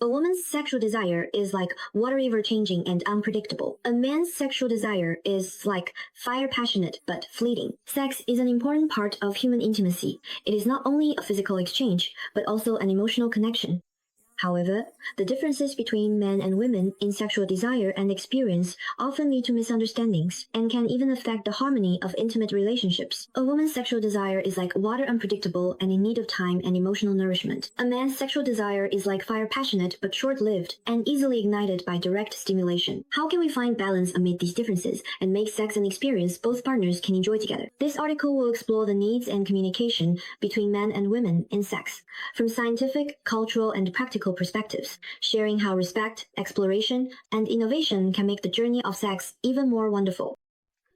A woman's sexual desire is like water ever changing and unpredictable. A man's sexual desire is like fire passionate but fleeting. Sex is an important part of human intimacy. It is not only a physical exchange, but also an emotional connection. However, the differences between men and women in sexual desire and experience often lead to misunderstandings and can even affect the harmony of intimate relationships. A woman's sexual desire is like water unpredictable and in need of time and emotional nourishment. A man's sexual desire is like fire passionate but short-lived and easily ignited by direct stimulation. How can we find balance amid these differences and make sex an experience both partners can enjoy together? This article will explore the needs and communication between men and women in sex, from scientific, cultural, and practical perspectives, sharing how respect, exploration, and innovation can make the journey of sex even more wonderful.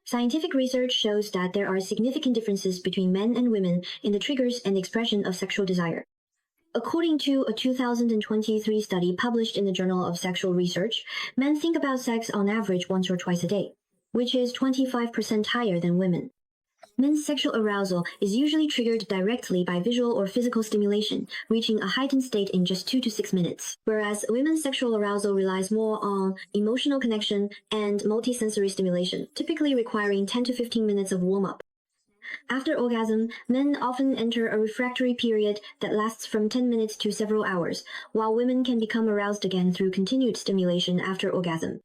Scientific research shows that there are significant differences between men and women in the triggers and expression of sexual desire. According to a 2023 study published in the Journal of Sexual Research, men think about sex on average once or twice a day, which is 25% higher than women. Men's sexual arousal is usually triggered directly by visual or physical stimulation, reaching a heightened state in just 2 to 6 minutes, whereas women's sexual arousal relies more on emotional connection and multisensory stimulation, typically requiring 10 to 15 minutes of warm-up. After orgasm, men often enter a refractory period that lasts from 10 minutes to several hours, while women can become aroused again through continued stimulation after orgasm.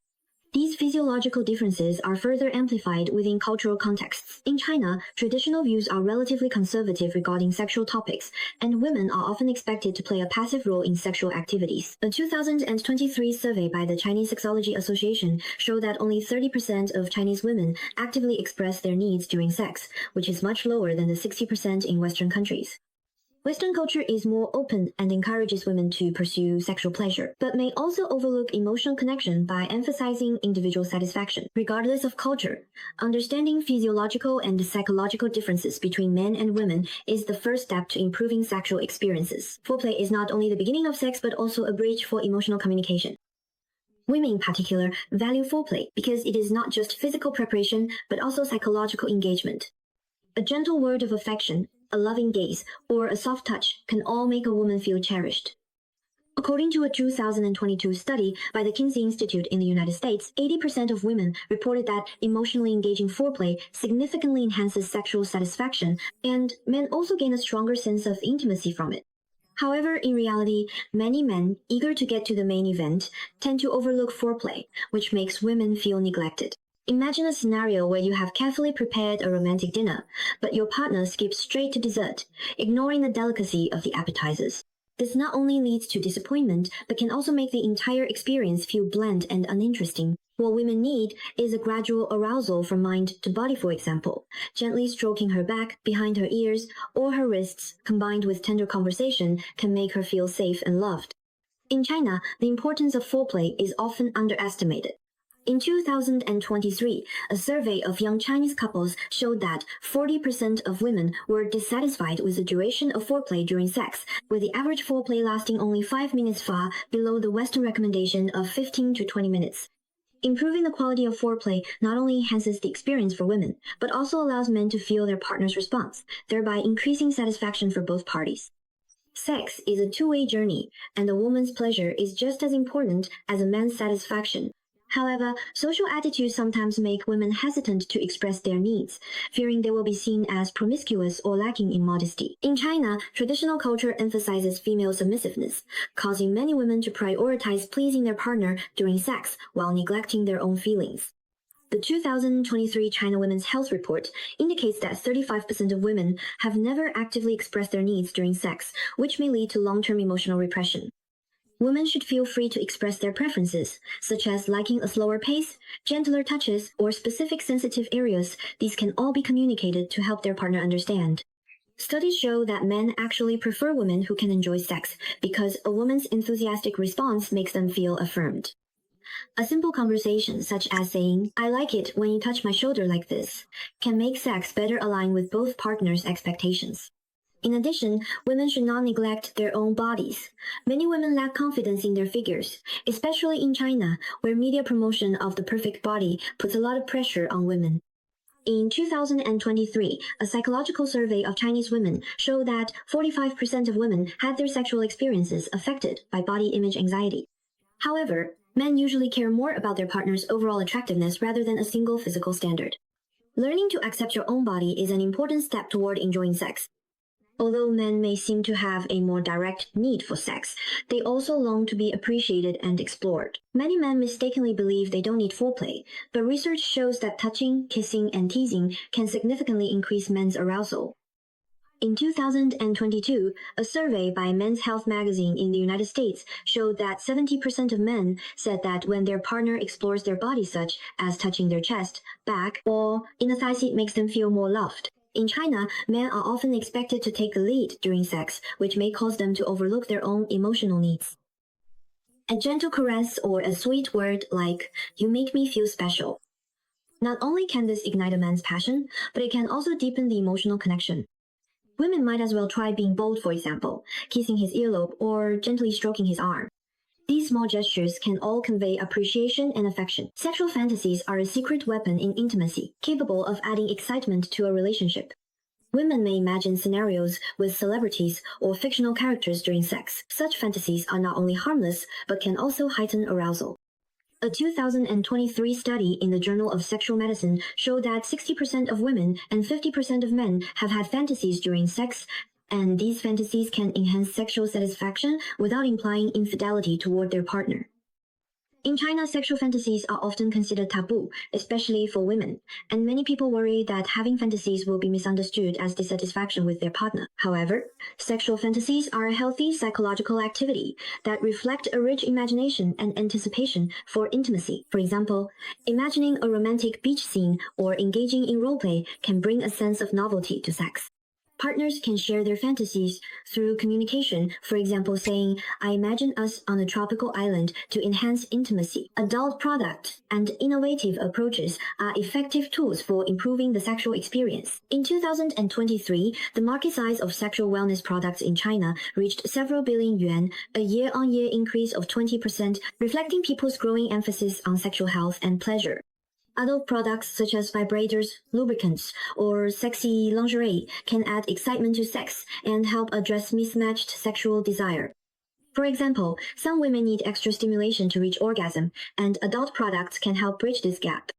These physiological differences are further amplified within cultural contexts. In China, traditional views are relatively conservative regarding sexual topics, and women are often expected to play a passive role in sexual activities. A 2023 survey by the Chinese Sexology Association showed that only 30% of Chinese women actively express their needs during sex, which is much lower than the 60% in Western countries. Western culture is more open and encourages women to pursue sexual pleasure, but may also overlook emotional connection by emphasizing individual satisfaction. Regardless of culture, understanding physiological and psychological differences between men and women is the first step to improving sexual experiences. Foreplay is not only the beginning of sex, but also a bridge for emotional communication. Women in particular value foreplay because it is not just physical preparation, but also psychological engagement. A gentle word of affection, a loving gaze, or a soft touch can all make a woman feel cherished. According to a 2022 study by the Kinsey Institute in the United States, 80% of women reported that emotionally engaging foreplay significantly enhances sexual satisfaction, and men also gain a stronger sense of intimacy from it. However, in reality, many men, eager to get to the main event, tend to overlook foreplay, which makes women feel neglected. Imagine a scenario where you have carefully prepared a romantic dinner, but your partner skips straight to dessert, ignoring the delicacy of the appetizers. This not only leads to disappointment, but can also make the entire experience feel bland and uninteresting. What women need is a gradual arousal from mind to body, for example. Gently stroking her back, behind her ears, or her wrists, combined with tender conversation, can make her feel safe and loved. In China, the importance of foreplay is often underestimated. In 2023, a survey of young Chinese couples showed that 40% of women were dissatisfied with the duration of foreplay during sex, with the average foreplay lasting only 5 minutes, far below the Western recommendation of 15 to 20 minutes. Improving the quality of foreplay not only enhances the experience for women, but also allows men to feel their partner's response, thereby increasing satisfaction for both parties. Sex is a two-way journey, and a woman's pleasure is just as important as a man's satisfaction. However, social attitudes sometimes make women hesitant to express their needs, fearing they will be seen as promiscuous or lacking in modesty. In China, traditional culture emphasizes female submissiveness, causing many women to prioritize pleasing their partner during sex while neglecting their own feelings. The 2023 China Women's Health Report indicates that 35% of women have never actively expressed their needs during sex, which may lead to long-term emotional repression. Women should feel free to express their preferences, such as liking a slower pace, gentler touches, or specific sensitive areas. These can all be communicated to help their partner understand. Studies show that men actually prefer women who can enjoy sex because a woman's enthusiastic response makes them feel affirmed. A simple conversation such as saying, "I like it when you touch my shoulder like this," can make sex better align with both partners' expectations. In addition, women should not neglect their own bodies. Many women lack confidence in their figures, especially in China, where media promotion of the perfect body puts a lot of pressure on women. In 2023, a psychological survey of Chinese women showed that 45% of women had their sexual experiences affected by body image anxiety. However, men usually care more about their partner's overall attractiveness rather than a single physical standard. Learning to accept your own body is an important step toward enjoying sex. Although men may seem to have a more direct need for sex, they also long to be appreciated and explored. Many men mistakenly believe they don't need foreplay, but research shows that touching, kissing, and teasing can significantly increase men's arousal. In 2022, a survey by Men's Health magazine in the United States showed that 70% of men said that when their partner explores their body such as touching their chest, back, or in a thigh seat makes them feel more loved. In China, men are often expected to take the lead during sex, which may cause them to overlook their own emotional needs. A gentle caress or a sweet word like, "You make me feel special." Not only can this ignite a man's passion, but it can also deepen the emotional connection. Women might as well try being bold, for example, kissing his earlobe or gently stroking his arm. These small gestures can all convey appreciation and affection. Sexual fantasies are a secret weapon in intimacy, capable of adding excitement to a relationship. Women may imagine scenarios with celebrities or fictional characters during sex. Such fantasies are not only harmless, but can also heighten arousal. A 2023 study in the Journal of Sexual Medicine showed that 60% of women and 50% of men have had fantasies during sex, and these fantasies can enhance sexual satisfaction without implying infidelity toward their partner. In China, sexual fantasies are often considered taboo, especially for women, and many people worry that having fantasies will be misunderstood as dissatisfaction with their partner. However, sexual fantasies are a healthy psychological activity that reflect a rich imagination and anticipation for intimacy. For example, imagining a romantic beach scene or engaging in roleplay can bring a sense of novelty to sex. Partners can share their fantasies through communication, for example saying, "I imagine us on a tropical island," to enhance intimacy. Adult product and innovative approaches are effective tools for improving the sexual experience. In 2023, the market size of sexual wellness products in China reached several billion yuan, a year-on-year increase of 20%, reflecting people's growing emphasis on sexual health and pleasure. Adult products such as vibrators, lubricants, or sexy lingerie can add excitement to sex and help address mismatched sexual desire. For example, some women need extra stimulation to reach orgasm, and adult products can help bridge this gap.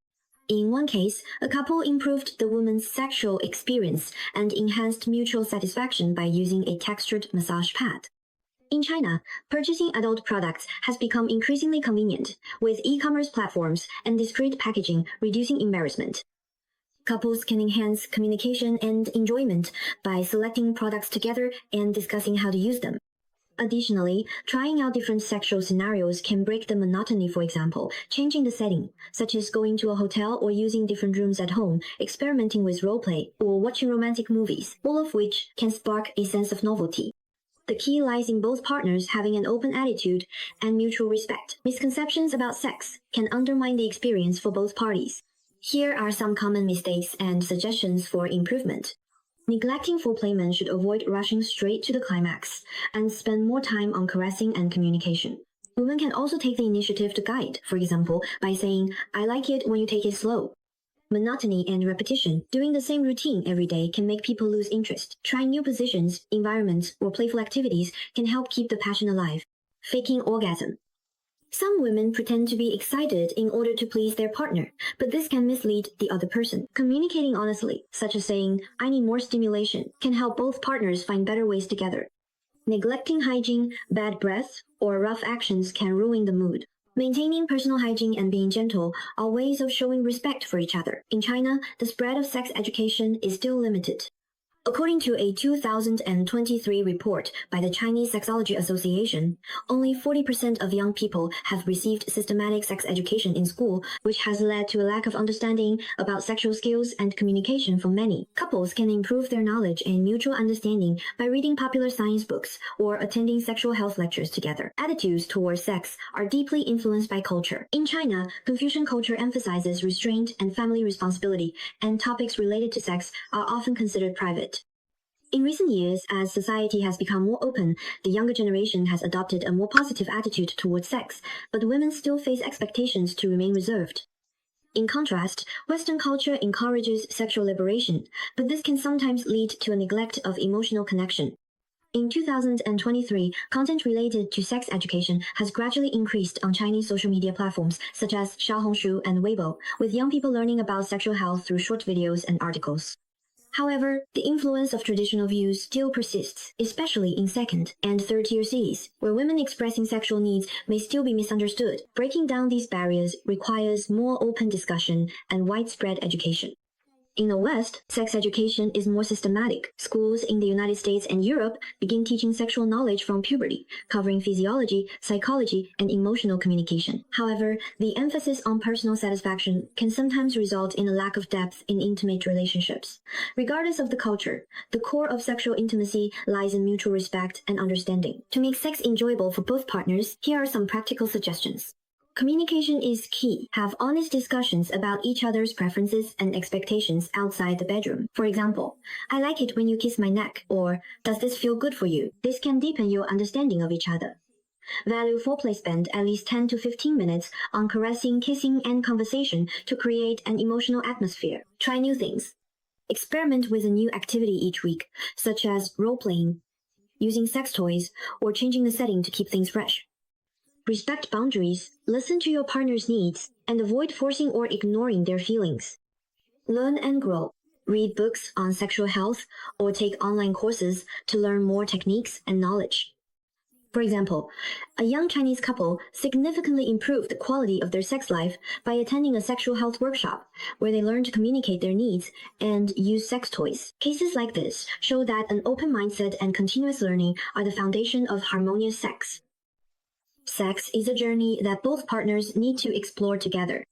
In one case, a couple improved the woman's sexual experience and enhanced mutual satisfaction by using a textured massage pad. In China, purchasing adult products has become increasingly convenient, with e-commerce platforms and discreet packaging reducing embarrassment. Couples can enhance communication and enjoyment by selecting products together and discussing how to use them. Additionally, trying out different sexual scenarios can break the monotony, for example, changing the setting, such as going to a hotel or using different rooms at home, experimenting with roleplay, or watching romantic movies, all of which can spark a sense of novelty. The key lies in both partners having an open attitude and mutual respect. Misconceptions about sex can undermine the experience for both parties. Here are some common mistakes and suggestions for improvement. Neglecting foreplay. Men should avoid rushing straight to the climax and spend more time on caressing and communication. Women can also take the initiative to guide, for example, by saying, "I like it when you take it slow." Monotony and repetition, doing the same routine every day, can make people lose interest. Trying new positions, environments, or playful activities can help keep the passion alive. Faking orgasm. Some women pretend to be excited in order to please their partner, but this can mislead the other person. Communicating honestly, such as saying, "I need more stimulation," can help both partners find better ways together. Neglecting hygiene, bad breath, or rough actions can ruin the mood. Maintaining personal hygiene and being gentle are ways of showing respect for each other. In China, the spread of sex education is still limited. According to a 2023 report by the Chinese Sexology Association, only 40% of young people have received systematic sex education in school, which has led to a lack of understanding about sexual skills and communication for many. Couples can improve their knowledge and mutual understanding by reading popular science books or attending sexual health lectures together. Attitudes towards sex are deeply influenced by culture. In China, Confucian culture emphasizes restraint and family responsibility, and topics related to sex are often considered private. In recent years, as society has become more open, the younger generation has adopted a more positive attitude towards sex, but women still face expectations to remain reserved. In contrast, Western culture encourages sexual liberation, but this can sometimes lead to a neglect of emotional connection. In 2023, content related to sex education has gradually increased on Chinese social media platforms such as Xiaohongshu and Weibo, with young people learning about sexual health through short videos and articles. However, the influence of traditional views still persists, especially in second and third-tier cities, where women expressing sexual needs may still be misunderstood. Breaking down these barriers requires more open discussion and widespread education. In the West, sex education is more systematic. Schools in the United States and Europe begin teaching sexual knowledge from puberty, covering physiology, psychology, and emotional communication. However, the emphasis on personal satisfaction can sometimes result in a lack of depth in intimate relationships. Regardless of the culture, the core of sexual intimacy lies in mutual respect and understanding. To make sex enjoyable for both partners, here are some practical suggestions. Communication is key. Have honest discussions about each other's preferences and expectations outside the bedroom. For example, I like it when you kiss my neck, or does this feel good for you? This can deepen your understanding of each other. Value foreplay. Spend at least 10 to 15 minutes on caressing, kissing, and conversation to create an emotional atmosphere. Try new things. Experiment with a new activity each week, such as role-playing, using sex toys, or changing the setting to keep things fresh. Respect boundaries, listen to your partner's needs, and avoid forcing or ignoring their feelings. Learn and grow. Read books on sexual health or take online courses to learn more techniques and knowledge. For example, a young Chinese couple significantly improved the quality of their sex life by attending a sexual health workshop where they learned to communicate their needs and use sex toys. Cases like this show that an open mindset and continuous learning are the foundation of harmonious sex. Sex is a journey that both partners need to explore together.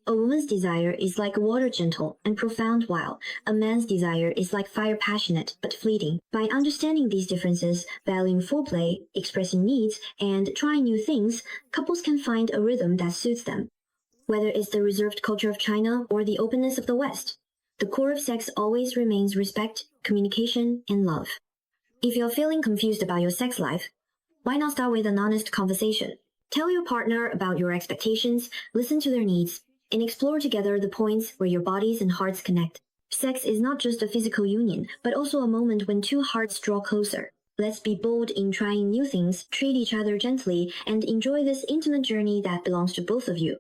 A woman's desire is like water, gentle and profound, while a man's desire is like fire, passionate but fleeting. By understanding these differences, valuing foreplay, expressing needs, and trying new things, couples can find a rhythm that suits them. Whether it's the reserved culture of China or the openness of the West, the core of sex always remains respect, communication, and love. If you're feeling confused about your sex life, why not start with an honest conversation? Tell your partner about your expectations, listen to their needs, and explore together the points where your bodies and hearts connect. Sex is not just a physical union, but also a moment when two hearts draw closer. Let's be bold in trying new things, treat each other gently, and enjoy this intimate journey that belongs to both of you.